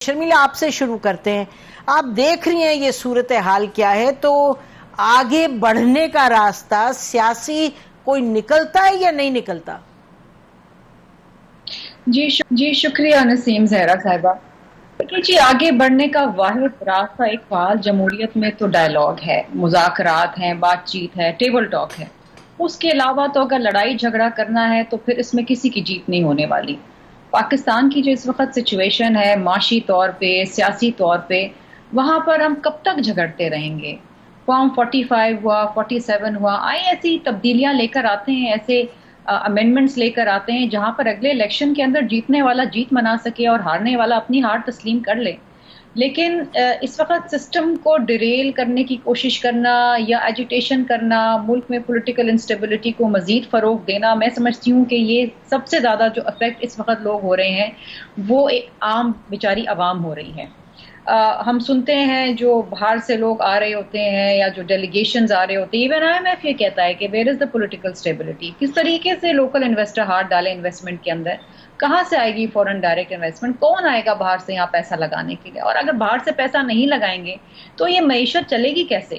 شرمیلا آپ سے شروع کرتے ہیں. آپ دیکھ رہی ہیں یہ صورتحال کیا ہے, تو آگے بڑھنے کا راستہ سیاسی کوئی نکلتا ہے یا نہیں نکلتا؟ جی شکریہ نسیم زہرا صاحبہ. جی آگے بڑھنے کا واحد راستہ ایک فعال جمہوریت میں تو ڈائیلاگ ہے, مذاکرات ہیں, بات چیت ہے, ٹیبل ٹاک ہے. اس کے علاوہ تو اگر لڑائی جھگڑا کرنا ہے تو پھر اس میں کسی کی جیت نہیں ہونے والی. پاکستان کی جو اس وقت سچویشن ہے معاشی طور پہ, سیاسی طور پہ, وہاں پر ہم کب تک جھگڑتے رہیں گے؟ فارم 45 ہوا, 47 ہوا, ایسی تبدیلیاں لے کر آتے ہیں, ایسے امینڈمنٹس لے کر آتے ہیں جہاں پر اگلے الیکشن کے اندر جیتنے والا جیت منا سکے اور ہارنے والا اپنی ہار تسلیم کر لے. لیکن اس وقت سسٹم کو ڈیریل کرنے کی کوشش کرنا یا ایجیٹیشن کرنا, ملک میں پولیٹیکل انسٹیبلٹی کو مزید فروغ دینا, میں سمجھتی ہوں کہ یہ سب سے زیادہ جو افیکٹ اس وقت لوگ ہو رہے ہیں وہ عام بیچاری عوام ہو رہی ہے. ہم سنتے ہیں جو باہر سے لوگ آ رہے ہوتے ہیں یا جو ڈیلیگیشنز آ رہے ہوتے ہیں, ایون IMF یہ کہتا ہے کہ where is the political stability, کس طریقے سے لوکل انویسٹر ہاتھ ڈالے انویسٹمنٹ کے اندر, کہاں سے آئے گی فورن ڈائریکٹ انویسٹمنٹ, کون آئے گا باہر سے یہاں پیسہ لگانے کے لیے, اور اگر باہر سے پیسہ نہیں لگائیں گے تو یہ معیشت چلے گی کیسے؟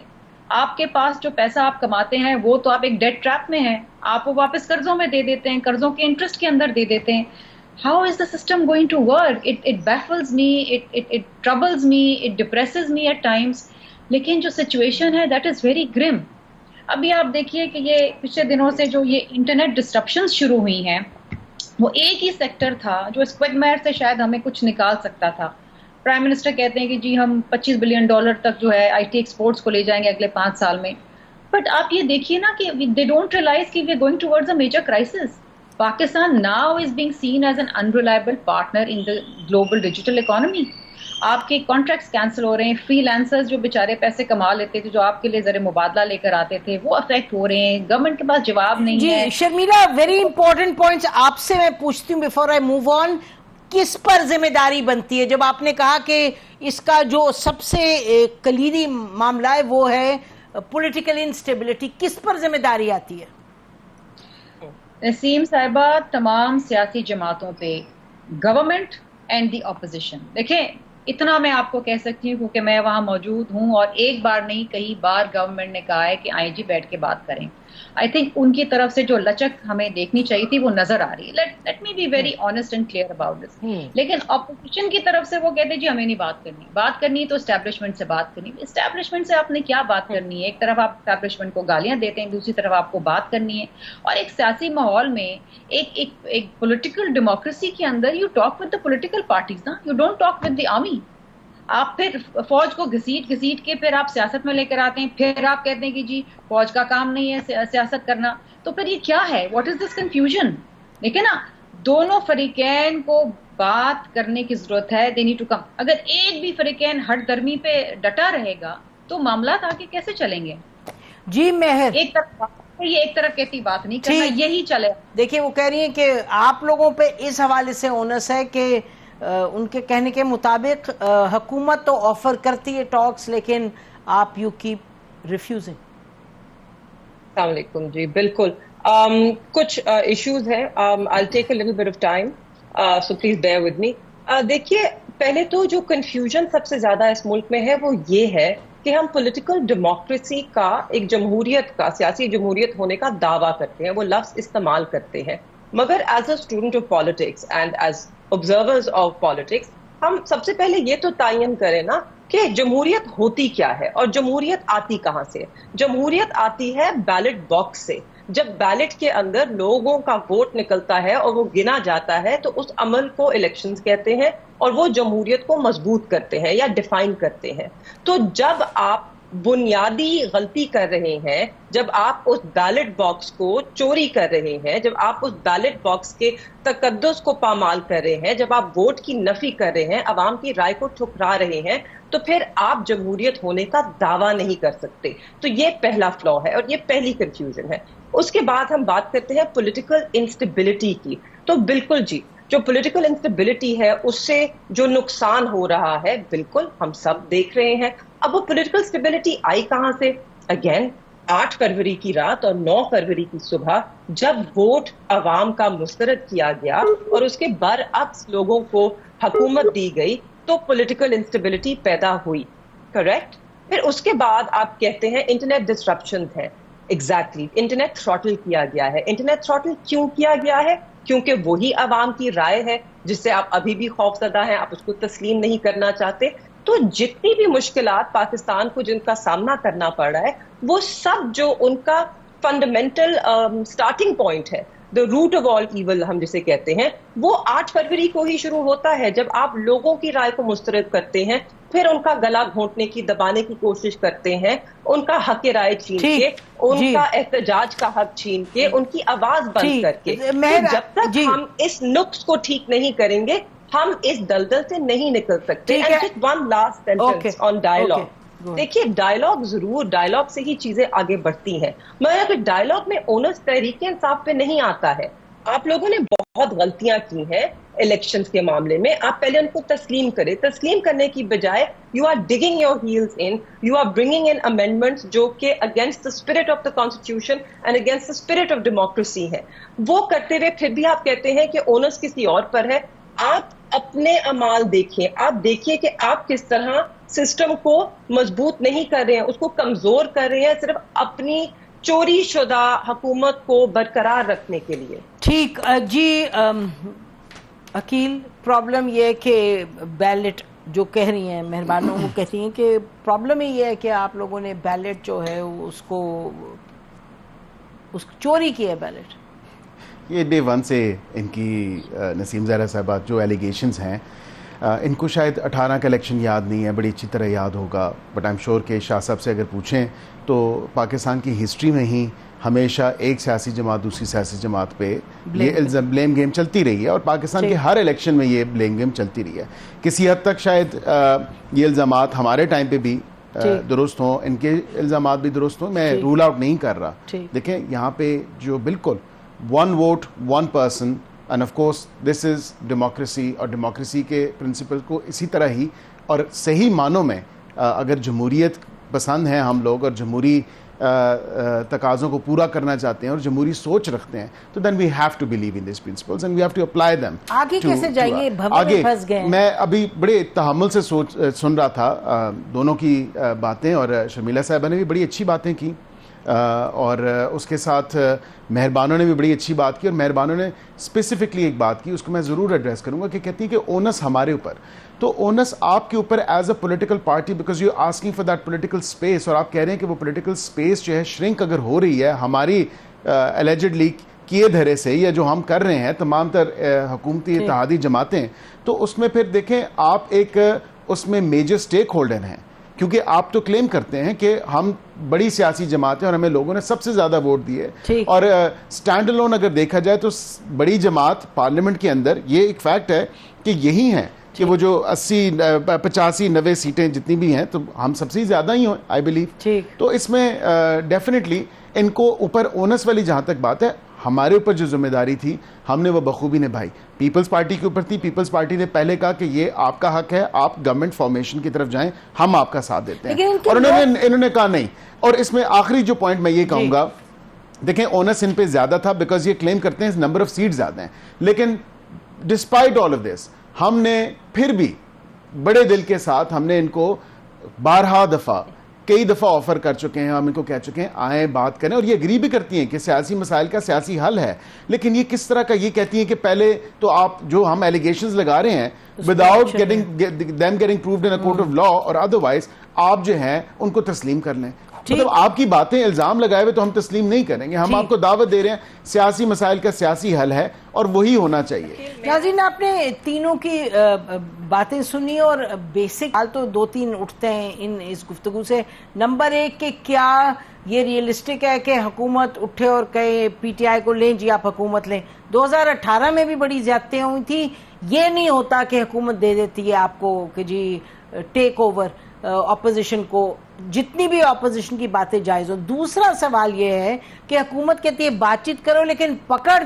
آپ کے پاس جو پیسہ آپ کماتے ہیں وہ تو آپ ایک ڈیٹ ٹریپ میں ہیں, آپ وہ واپس قرضوں میں دے دیتے ہیں, قرضوں کے انٹرسٹ کے اندر دے دیتے ہیں. How is the system going to work? It baffles me, it troubles me, it depresses me at times. لیکن جو سچویشن ہے that is very grim. ابھی آپ دیکھیے کہ یہ پچھلے دنوں سے جو یہ انٹرنیٹ ڈسٹرپشنز شروع ہوئی ہیں, وہ ایک ہی سیکٹر تھا جو اسکویگمائر سے شاید ہمیں کچھ نکال سکتا تھا. پرائم منسٹر کہتے ہیں کہ جی ہم $25 بلین تک جو ہے IT ایکسپورٹس کو لے جائیں گے اگلے 5 سال میں. بٹ آپ یہ دیکھیے نا کہ they don't realize کہ we are going towards a major crisis. Pakistan now is being seen as an unreliable partner in the global digital economy. آپ کے کانٹریکٹس کینسل ہو رہے ہیں, فری لانسرز جو بیچارے پیسے کما لیتے تھے, جو آپ کے لیے زر مبادلہ لے کر آتے تھے, وہ افیکٹ ہو رہے ہیں, گورنمنٹ کے پاس جواب نہیں ہے. جی شرمیلا, ویری امپورٹنٹ پوائنٹس آپ سے میں پوچھتی ہوں بیفور آئی موو آن. کس پر ذمہ داری بنتی ہے جب آپ نے کہا کہ اس کا جو سب سے کلیدی معاملہ ہے وہ ہے پولیٹیکل انسٹیبلٹی, کس پر ذمہ داری آتی ہے؟ نسیم صاحبہ, تمام سیاسی جماعتوں پہ, گورنمنٹ اینڈ دی اپوزیشن. دیکھیں اتنا میں آپ کو کہہ سکتی ہوں کیونکہ میں وہاں موجود ہوں, اور ایک بار نہیں کئی بار گورنمنٹ نے کہا ہے کہ آئیں جی بیٹھ کے بات کریں. آئی تھنک ان کی طرف سے جو لچک ہمیں دیکھنی چاہیے تھی وہ نظر آ رہی ہے. Let me be very honest and clear about this. لیکن اپوزیشن کی طرف سے وہ کہتے ہیں جی ہمیں نہیں بات کرنی تو اسٹیبلشمنٹ سے بات کرنی. اسٹیبلشمنٹ سے آپ نے کیا بات کرنی ہے؟ ایک طرف آپ اسٹیبلشمنٹ کو گالیاں دیتے ہیں, دوسری طرف آپ کو بات کرنی ہے. اور ایک سیاسی ماحول میں, ایک پولیٹیکل ڈیموکریسی کے اندر, you talk with the political parties نا, you don't talk with the army. آپ پھر فوج کو گھسیٹ کے پھر آپ سیاست میں لے کر آتے ہیں, پھر آپ کہتے ہیں کہ جی فوج کا کام نہیں ہے سیاست کرنا. تو پھر یہ کیا ہے؟ What is this confusion? دیکھیں نا, دونوں فریقین کو بات کرنے کی ضرورت ہے. They need to come. اگر ایک بھی فریقین ہر درمی پہ ڈٹا رہے گا تو معاملات آگے کیسے چلیں گے؟ جی مہر, ایک طرف کہتی بات نہیں کرنا, یہی چلے. دیکھیں وہ کہہ رہی ہیں کہ آپ لوگوں پہ اس حوالے سے اونس ہے کہ ان کے کہنے کے مطابق حکومت تو آفر کرتی ہے ٹاکس, لیکن آپ یو کیپ ریفیوزنگ. السلام علیکم. جی بالکل, کچھ ایشوز ہیں. I'll take a little bit of time, so please bear with me. دیکھیے, پہلے تو جو کنفیوژن سب سے زیادہ اس ملک میں ہے وہ یہ ہے کہ ہم پولیٹیکل ڈیموکریسی کا, ایک جمہوریت کا, سیاسی جمہوریت ہونے کا دعویٰ کرتے ہیں, وہ لفظ استعمال کرتے ہیں, مگر as a student of politics and as observers of politics ہم سب سے پہلے یہ تو تعین کریں نا کہ جمہوریت ہوتی کیا ہے اور جمہوریت آتی کہاں سے. جمہوریت آتی ہے بیلٹ باکس سے. جب بیلٹ کے اندر لوگوں کا ووٹ نکلتا ہے اور وہ گنا جاتا ہے تو اس عمل کو الیکشنز کہتے ہیں, اور وہ جمہوریت کو مضبوط کرتے ہیں یا ڈیفائن کرتے ہیں. تو جب آپ بنیادی غلطی کر رہے ہیں, جب آپ اس بیلٹ باکس کو چوری کر رہے ہیں, جب آپ اس بیلٹ باکس کے تقدس کو پامال کر رہے ہیں, جب آپ ووٹ کی نفی کر رہے ہیں, عوام کی رائے کو ٹھکرا رہے ہیں, تو پھر آپ جمہوریت ہونے کا دعویٰ نہیں کر سکتے. تو یہ پہلا فلا ہے اور یہ پہلی کنفیوژن ہے. اس کے بعد ہم بات کرتے ہیں پولیٹیکل انسٹیبلٹی کی. تو بالکل جی, جو پولیٹیکل انسٹیبلٹی ہے اس سے جو نقصان ہو رہا ہے بالکل ہم سب دیکھ رہے ہیں. اب وہ پولیٹیکل انسٹیبلٹی آئی کہاں سے؟ اگین 8 فروری کی رات اور 9 فروری کی صبح جب ووٹ عوام کا مسترد کیا گیا اور اس کے برعکس لوگوں کو حکومت دی گئی, تو پولیٹیکل انسٹیبلٹی پیدا ہوئی. کریکٹ. پھر اس کے بعد آپ کہتے ہیں انٹرنیٹ ڈسٹرپشن ہے. ایگزیکٹلی انٹرنیٹ تھروٹل کیا گیا ہے. انٹرنیٹ تھروٹل کیوں کیا گیا ہے؟ کیونکہ وہی عوام کی رائے ہے جس سے آپ ابھی بھی خوف زدہ ہیں, آپ اس کو تسلیم نہیں کرنا چاہتے. تو جتنی بھی مشکلات پاکستان کو جن کا سامنا کرنا پڑ رہا ہے, وہ سب جو ان کا فنڈامنٹل سٹارٹنگ پوائنٹ ہے, the root of all evil ہم جسے کہتے ہیں, وہ 8 فروری کو ہی شروع ہوتا ہے, جب آپ لوگوں کی رائے کو مسترد کرتے ہیں, پھر ان کا گلا گھونٹنے کی, دبانے کی کوشش کرتے ہیں, ان کا حق رائے چھین کے, ان کا احتجاج کا حق چھین کے, ان کی آواز بند کر کے. جب تک ہم اس نقص کو ٹھیک نہیں کریں گے, ہم اس دلدل سے نہیں نکل سکتے. And just one last sentence on dialogue. دیکھیے ڈائلاگ ضرور, ڈائلاگ سے ہی چیزیں آگے بڑھتی ہیں, مگر اگر ڈائلاگ میں اونس تحریک انصاف پہ نہیں آتا ہے. آپ لوگوں نے بہت غلطیاں کی ہیں الیکشنز کے معاملے میں, آپ پہلے ان کو تسلیم کریں. تسلیم کرنے کی بجائے you are digging your heels in, you are bringing in amendments جو کہ against the spirit of the constitution and against the spirit of democracy ہے. وہ کرتے ہوئے پھر بھی آپ کہتے ہیں کہ اونس کسی اور پر ہے. آپ اپنے اعمال دیکھیں, آپ دیکھیے کہ آپ کس طرح سسٹم کو مضبوط نہیں کر رہے ہیں, اس کو کمزور کر رہے ہیں, صرف اپنی چوری شدہ حکومت کو برقرار رکھنے کے لیے. ٹھیک جی عقیل, پرابلم یہ ہے کہ بیلٹ جو کہہ رہی ہیں مہربانوں وہ کہتی ہیں کہ پرابلم یہ ہے کہ آپ لوگوں نے بیلٹ جو ہے اس کو چوری کی ہے بیلٹ. یہ ڈے 1 سے ان کی نسیم زہرا صاحبہ جو ایلیگیشنز ہیں, ان کو شاید 18 کا الیکشن یاد نہیں ہے, بڑی اچھی طرح یاد ہوگا, بٹ آئی ایم شیور کہ شاہ صاحب سے اگر پوچھیں تو پاکستان کی ہسٹری میں ہی ہمیشہ ایک سیاسی جماعت دوسری سیاسی جماعت پہ یہ بلیم گیم چلتی رہی ہے, اور پاکستان کے ہر الیکشن میں یہ بلیم گیم چلتی رہی ہے. کسی حد تک شاید یہ الزامات ہمارے ٹائم پہ بھی درست ہوں, ان کے الزامات بھی درست ہوں, میں رول آؤٹ نہیں کر رہا. دیکھیں یہاں پہ جو بالکل one vote one person, and of course this is democracy, اور ڈیموکریسی کے پرنسپل کو اسی طرح ہی اور صحیح معنوں میں اگر جمہوریت پسند ہیں ہم لوگ, اور جمہوری تقاضوں کو پورا کرنا چاہتے ہیں اور جمہوری سوچ رکھتے ہیں, تو then we have to believe in these principles and we have to apply them. آگے کیسے جائیں گے, بھنور میں پھنس گئے ہیں. میں ابھی بڑے تحمل سے سن رہا تھا دونوں کی باتیں, اور شرمیلا صاحبہ نے بھی بڑی اچھی باتیں کی, اور اس کے ساتھ مہربانوں نے بھی بڑی اچھی بات کی, اور مہربانوں نے اسپیسیفکلی ایک بات کی, اس کو میں ضرور ایڈریس کروں گا, کہ کہتی ہیں کہ اونس ہمارے اوپر, تو اونس آپ کے اوپر as a political party, because you asking for that political space, اور آپ کہہ رہے ہیں کہ وہ پولیٹیکل اسپیس جو ہے شرنک اگر ہو رہی ہے ہماری الیجڈلی کیے دھرے سے, یا جو ہم کر رہے ہیں تمام تر حکومتی اتحادی جماعتیں, تو اس میں پھر دیکھیں آپ ایک اس میں میجر اسٹیک ہولڈر ہیں, کیونکہ آپ تو کلیم کرتے ہیں کہ ہم بڑی سیاسی جماعت ہیں اور ہمیں لوگوں نے سب سے زیادہ ووٹ دیے, اور سٹینڈ الون اگر دیکھا جائے تو بڑی جماعت پارلیمنٹ کے اندر یہ ایک فیکٹ ہے کہ یہی ہیں کہ وہ جو 80 85 90 سیٹیں جتنی بھی ہیں, تو ہم سب سے زیادہ ہی ہیں آئی بلیو. تو اس میں ڈیفینیٹلی ان کو اوپر اونس والی جہاں تک بات ہے, ہمارے اوپر جو ذمہ داری تھی ہم نے وہ بخوبی نبھائی. پیپلز پارٹی کے اوپر تھی, پیپلز پارٹی نے پہلے کہا کہ یہ آپ کا حق ہے, آپ گورنمنٹ فارمیشن کی طرف جائیں, ہم آپ کا ساتھ دیتے ہیں, اور انہوں نے کہا نہیں. اور اس میں آخری جو پوائنٹ میں یہ کہوں گا, دیکھیں اونس ان پہ زیادہ تھا بیکاز یہ کلیم کرتے ہیں نمبر آف سیٹ زیادہ ہیں, لیکن ڈسپائٹ آل آف دس ہم نے پھر بھی بڑے دل کے ساتھ ہم نے ان کو کئی دفعہ آفر کر چکے ہیں, ہم ان کو کہہ چکے ہیں آئیں بات کریں, اور یہ اگری بھی کرتی ہیں کہ سیاسی مسائل کا سیاسی حل ہے. لیکن یہ کس طرح کا, یہ کہتی ہیں کہ پہلے تو آپ جو ہم ایلیگیشنز لگا رہے ہیں without getting proofed in a court of law, اور ادروائز آپ جو ہیں ان کو تسلیم کر لیں. مطلب آپ کی باتیں الزام لگائے ہوئے تو ہم تسلیم نہیں کریں گے, ہم آپ کو دعوت دے رہے ہیں سیاسی مسائل کا سیاسی حل ہے اور وہی ہونا چاہیے. ناظرین آپ نے تینوں کی باتیں سنی, اور بیسک حال تو 2-3 اٹھتے ہیں اس گفتگو سے. نمبر 1 کہ کیا یہ ریئلسٹک ہے کہ حکومت اٹھے اور کہے پی ٹی آئی کو لیں جی آپ حکومت لیں. 2018 میں بھی بڑی زیادتیاں ہوئی تھی, یہ نہیں ہوتا کہ حکومت دے دیتی ہے آپ کو کہ جی ٹیک اوور اپوزیشن کو, جتنی بھی اپوزیشن کی باتیں جائز ہو. دوسرا سوال یہ ہے کہ حکومت کہتی ہے بات چیت کرو, لیکن پکڑ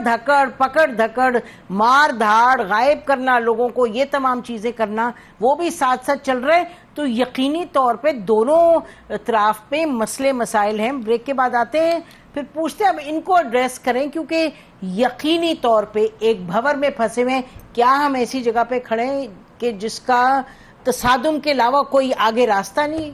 دھکڑ مار دھاڑ غائب کرنا لوگوں کو, یہ تمام چیزیں کرنا وہ بھی ساتھ ساتھ چل رہے. تو یقینی طور پہ دونوں اطراف پہ مسئلے مسائل ہیں. بریک کے بعد آتے ہیں, پھر پوچھتے ہیں اب ان کو ایڈریس کریں, کیونکہ یقینی طور پہ ایک بھور میں پھنسے ہوئے. کیا ہم ایسی جگہ پہ کھڑے ہیں کہ جس کا تصادم کے علاوہ کوئی آگے راستہ نہیں؟